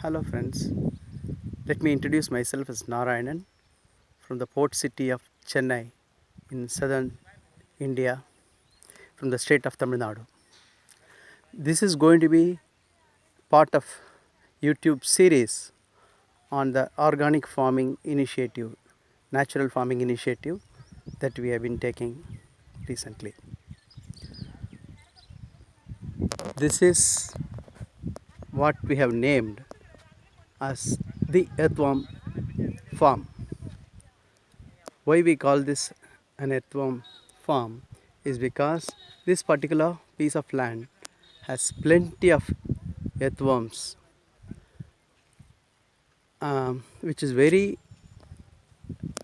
Hello friends, let me introduce myself as Narayanan from the port city of Chennai in southern India from the state of Tamil Nadu. This is going to be part of YouTube series on the organic farming initiative, natural farming initiative that we have been taking recently. This is what we have named as the earthworm farm. Why we call this an earthworm farm is because this particular piece of land has plenty of earthworms, which is very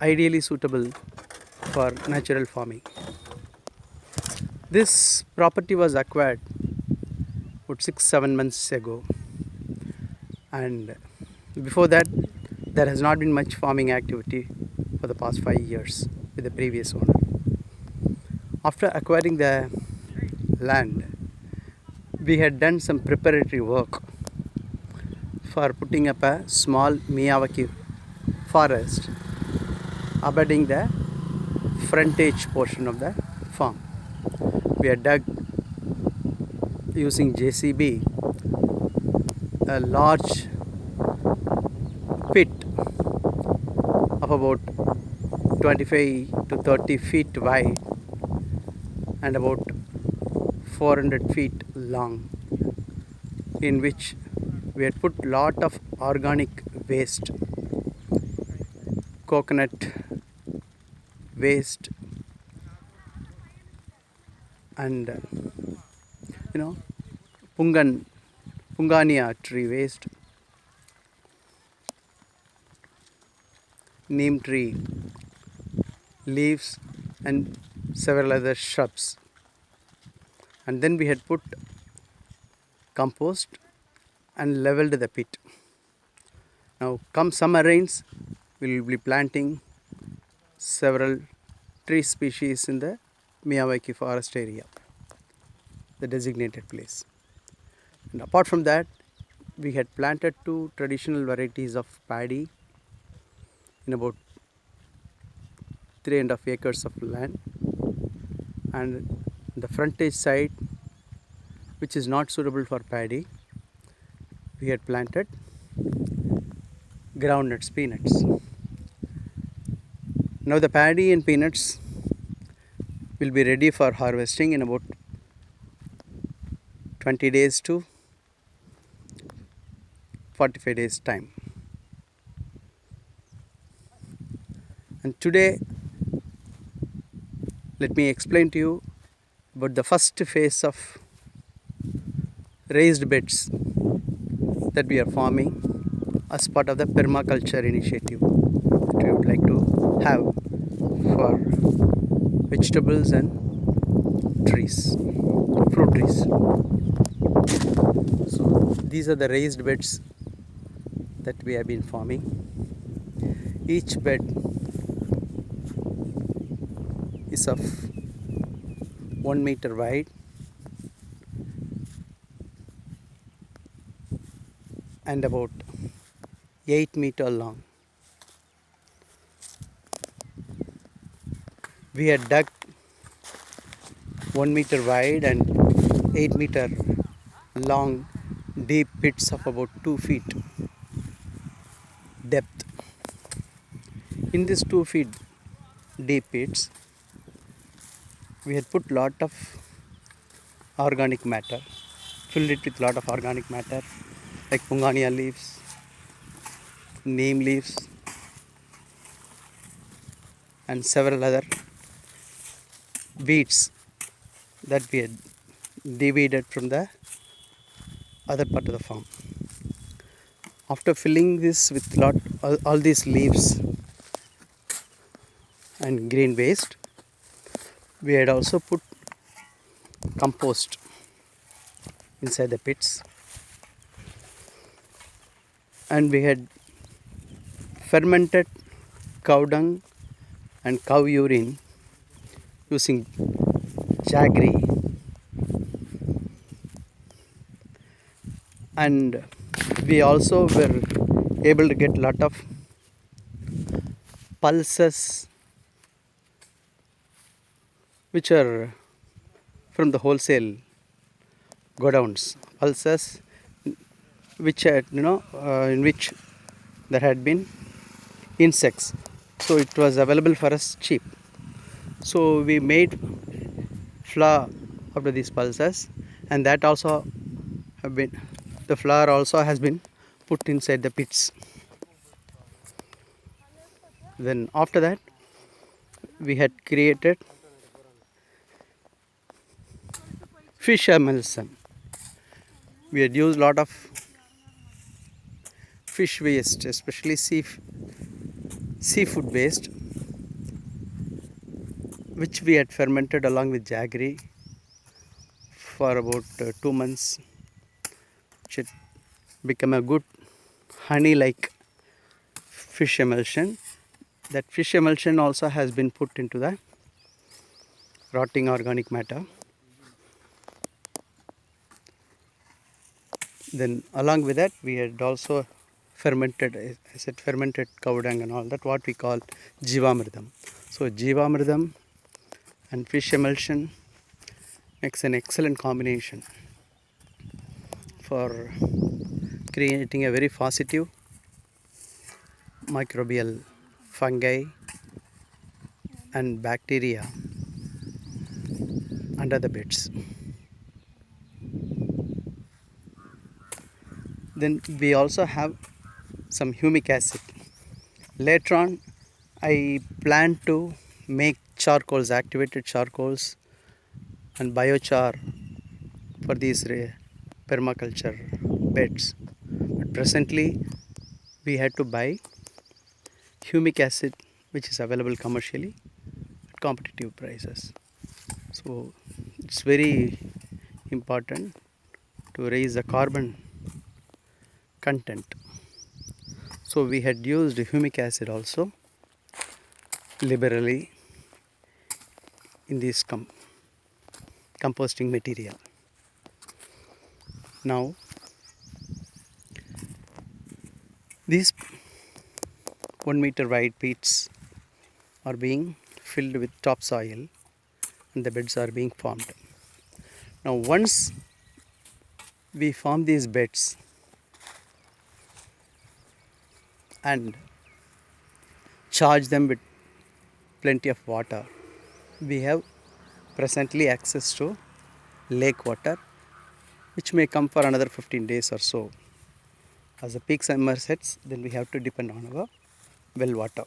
ideally suitable for natural farming. This property was acquired about 6-7 months ago, and before that there has not been much farming activity for the past 5 years with the previous owner. After acquiring the land, we had done some preparatory work for putting up a small Miyawaki forest abutting the frontage portion of the farm. We had dug using JCB a large pit of about 25 to 30 feet wide and about 400 feet long, in which we had put lot of organic waste, coconut waste, and pungania tree waste, neem tree leaves, and several other shrubs. And then we had put compost and leveled the pit. Now come summer rains, we will be planting several tree species in the Miyawaki forest area, the designated place. And apart from that, we had planted 2 traditional varieties of paddy in about 3.5 acres of land, and the frontage side, which is not suitable for paddy, we had planted groundnuts, peanuts. Now the paddy and peanuts will be ready for harvesting in about 20 days to 45 days time. And today let me explain to you about the first phase of raised beds that we are forming as part of the permaculture initiative that we would like to have for vegetables and trees, fruit trees. So these are the raised beds that we have been forming. Each bed is of 1 meter wide and about 8 meter long. We had dug 1 meter wide and 8 meter long deep pits of about 2 feet depth. In this 2 feet deep pits, we had put lot of organic matter, filled it with lot of organic matter like pungania leaves, neem leaves, and several other weeds that we had deweeded from the other part of the farm. After filling this with all these leaves and green waste, we had also put compost inside the pits, and we had fermented cow dung and cow urine using jaggery, and We also were able to get lot of pulses which are from the wholesale godowns. Pulses which had, in which there had been insects, so it was available for us cheap. So we made flour out of these pulses, and that also have been, the flour also has been put inside the pits. Then after that we had created fish emulsion. We had used a lot of fish waste, especially seafood waste, which we had fermented along with jaggery for about 2 months, which had become a good honey like fish emulsion. That fish emulsion also has been put into the rotting organic matter. Then along with that we had also fermented, I said fermented cow dung and all that, what we call Jivamridam. So Jivamridam and fish emulsion makes an excellent combination for creating a very positive microbial fungi and bacteria under the beds. Then we also have some humic acid. Later on I plan to make charcoals, activated charcoals and biochar for these permaculture beds. But presently we had to buy humic acid which is available commercially at competitive prices. So it's very important to raise the carbon content. So we had used humic acid also liberally in this composting material. Now these 1 meter wide pits are being filled with topsoil and the beds are being formed. Now once we form these beds and charge them with plenty of water, we have presently access to lake water, which may come for another 15 days or so. As the peak summer sets, then we have to depend on our well water,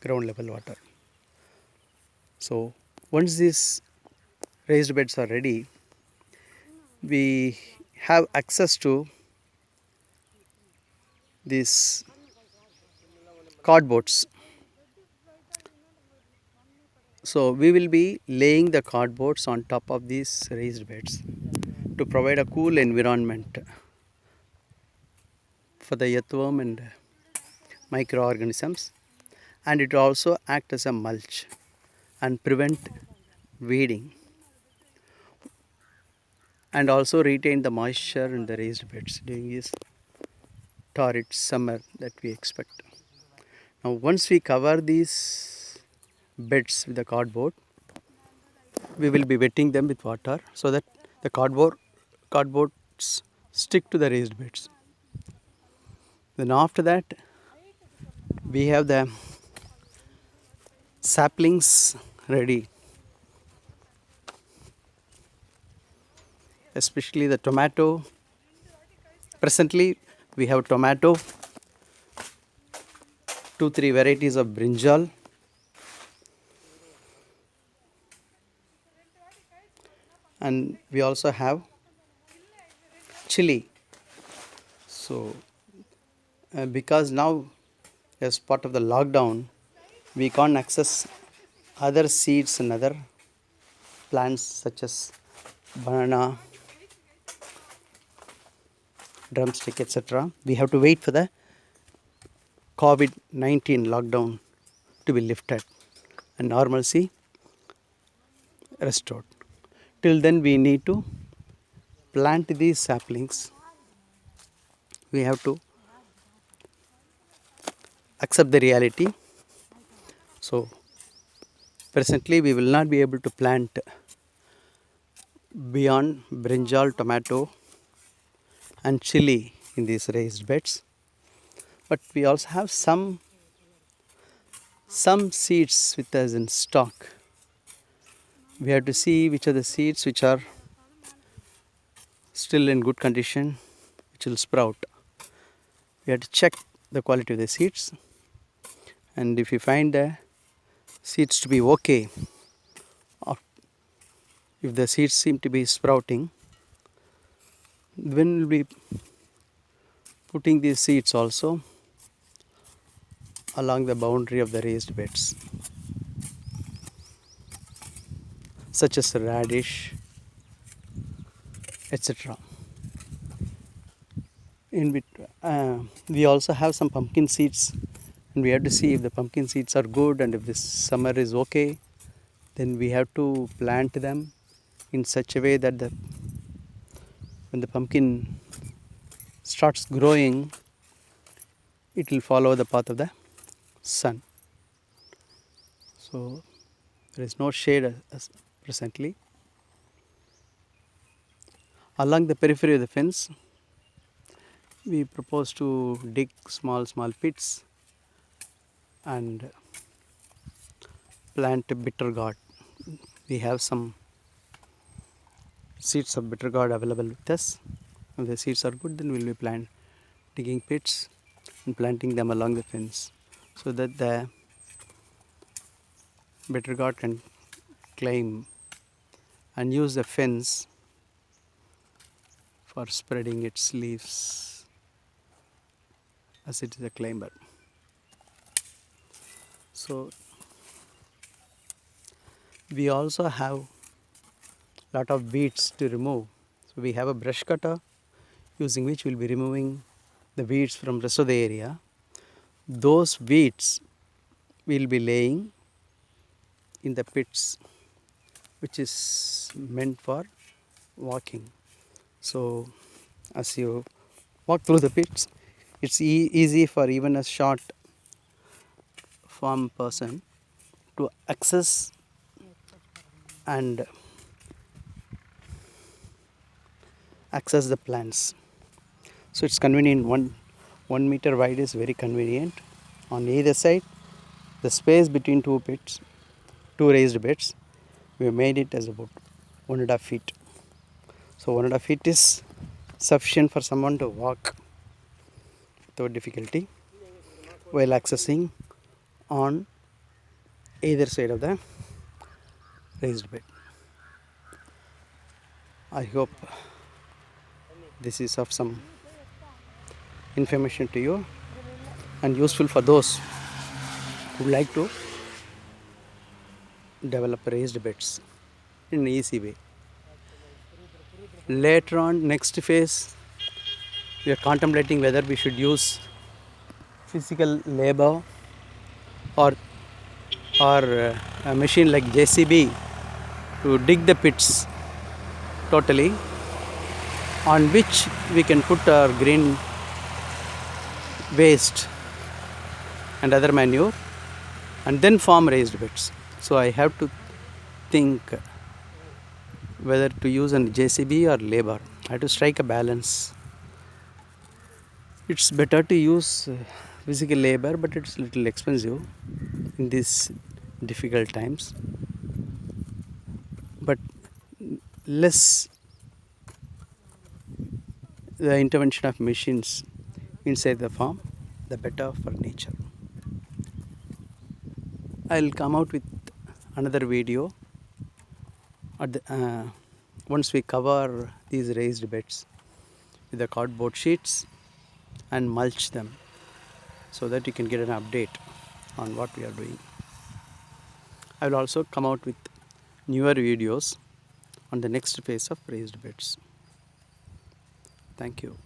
ground level water. So once these raised beds are ready, we have access to these cardboards. So we will be laying the cardboards on top of these raised beds to provide a cool environment for the earthworm and microorganisms, and it also act as a mulch and prevent weeding and also retain the moisture in the raised beds during this torrid summer that we expect. Now once we cover these beds with the cardboard, we will be wetting them with water so that the cardboards stick to the raised beds. Then after that we have the saplings ready, especially the tomato. Presently we have tomato, 2-3 varieties of brinjal, and we also have chili. So because now as part of the lockdown we can't access other seeds and other plants such as banana, drumstick, etc. We have to wait for the COVID-19 lockdown to be lifted and normalcy restored. Till then we need to plant these saplings, we have to accept the reality. So presently we will not be able to plant beyond brinjal, tomato and chili in these raised beds, but we also have some seeds with us in stock. We have to see which are the seeds which are still in good condition, which will sprout. We have to check the quality of the seeds, and if we find the seeds to be okay, or if the seeds seem to be sprouting, then we'll be putting these seeds also along the boundary of the raised beds, such as radish, etc. We also have some pumpkin seeds, and we have to see if the pumpkin seeds are good, and if this summer is okay, then we have to plant them in such a way that when the pumpkin starts growing, it will follow the path of the sun. So there is no shade as presently. Along the periphery of the fence, we propose to dig small pits and plant bitter gourd. We have some seeds of bitter gourd available with us. If the seeds are good, then we will be digging pits and planting them along the fence, so that the bitter gourd can climb and use the fence for spreading its leaves, as it is a climber. So we also have lot of weeds to remove. So we have a brush cutter using which we will be removing the weeds from rest of the area. Those weeds will be laying in the pits, which is meant for walking. So as you walk through the pits, it's easy for even a short farm person to access and access the plants. So it's convenient. One meter wide is very convenient. On either side, the space between two raised beds, we have made it as about 1.5 feet. So 1.5 feet is sufficient for someone to walk without difficulty while accessing on either side of the raised bed. I hope this is of some information to you and useful for those who like to develop raised beds in an easy way. Later on, next phase, we are contemplating whether we should use physical labor or a machine like JCB to dig the pits totally, on which we can put our green waste and other manure and then form raised beds. So I have to think whether to use a JCB or labor. I have to strike a balance. It's better to use physical labor, but it's a little expensive in these difficult times. But less the intervention of machines inside the farm, the better for nature. I'll come out with another video at once we cover these raised beds with the cardboard sheets and mulch them, so that you can get an update on what we are doing. I will also come out with newer videos on the next phase of raised beds. Thank you.